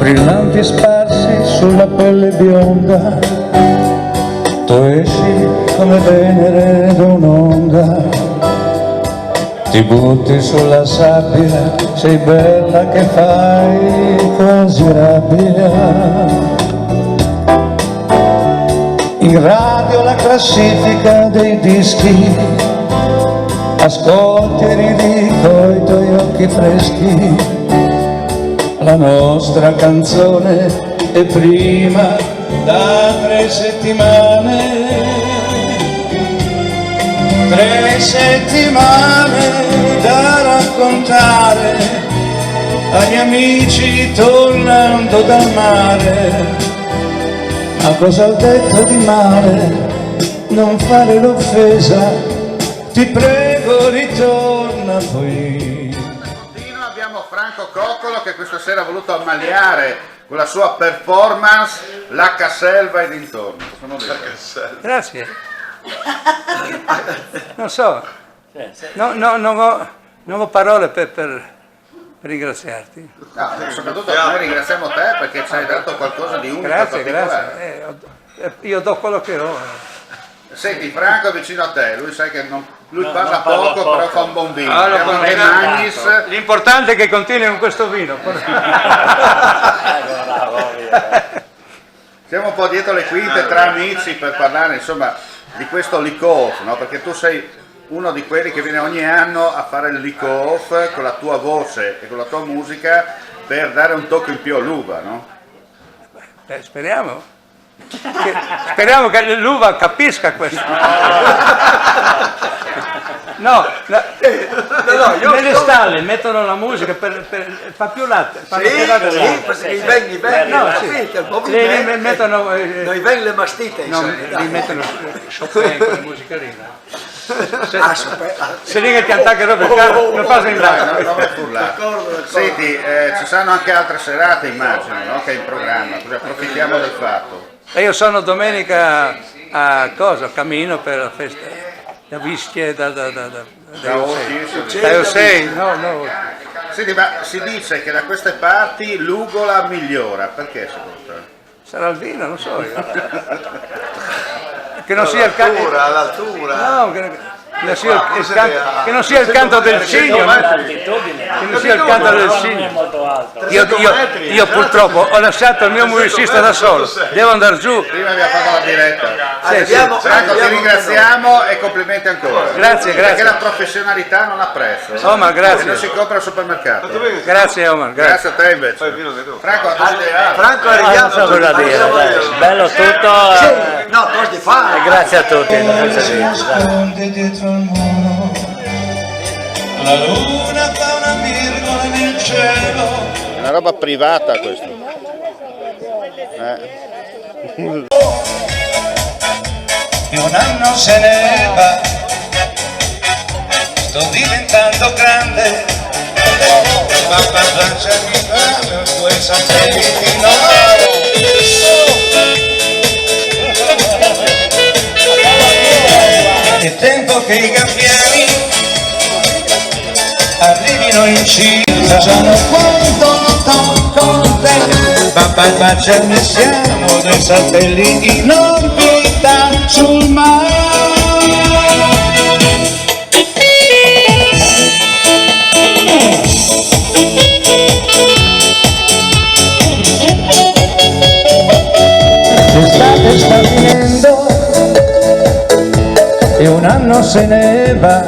brillanti sparsi sulla pelle bionda, tu esci come Venere da un'onda, ti butti sulla sabbia, sei bella che fai quasi rabbia. In radio la classifica dei dischi, ascolti e ridi coi tuoi occhi freschi, la nostra canzone è prima da 3 settimane. 3 settimane da raccontare agli amici tornando dal mare. Ma cosa ho detto di male? Non fare l'offesa, ti prego ritorna qui. Abbiamo Franco Coccolo che questa sera ha voluto ammaliare con la sua performance la Casselva e dintorni. Grazie. Non so, non ho parole per ringraziarti. No, soprattutto noi ringraziamo te perché ci hai dato qualcosa di unico. Grazie, grazie. Io do quello che ho. Senti, Franco è vicino a te, lui sai che lui parla poco, però fa un buon vino. L'importante è che continui con questo vino. Siamo un po' dietro le quinte tra amici per parlare insomma di questo lick-off, no? Perché tu sei uno di quelli che viene ogni anno a fare il lick-off con la tua voce e con la tua musica per dare un tocco in più all'uva, no? Speriamo. Speriamo che l'uva capisca questo. No, nelle stalle mettono la musica fa più latte. Mettono noi vengono le mastite, li mettono Chopin con la musica lì. Se lì che ti attacca per caso non fa sembrare. Senti, ci saranno anche altre serate immagino, no? Che è in programma, così approfittiamo del fatto. E io sono domenica a Cammino per la festa da Vischie da Osei. No. Senti, ma si dice che da queste parti l'ugola migliora, perché secondo te? Sarà il vino, non so io. Che non sia il canto all'altura. No, che non sia il canto del cigno. Che non sia il canto del cigno. Io purtroppo ho lasciato il mio musicista da solo. Devo andare giù. Prima abbiamo fatto la diretta. Franco, ti ringraziamo e complimenti ancora. Grazie. Perché la professionalità non ha prezzo. Omar, grazie. Non si compra al supermercato. Grazie Omar. Grazie a te invece. Franco, arriviamo. Cosa dire, bello tutto. No, cosa di fare? Grazie a tutti. La luna fa una virgola nel cielo. è una roba privata questo. E un anno se ne va, sto diventando grande, papà lasciami fare 2 satelliti è tempo che i gabbiani arrivino in città, sanno quanto con te, papà baciami, siamo 2 satelliti in orbita sul mare. L'estate sta finendo e un anno se ne va,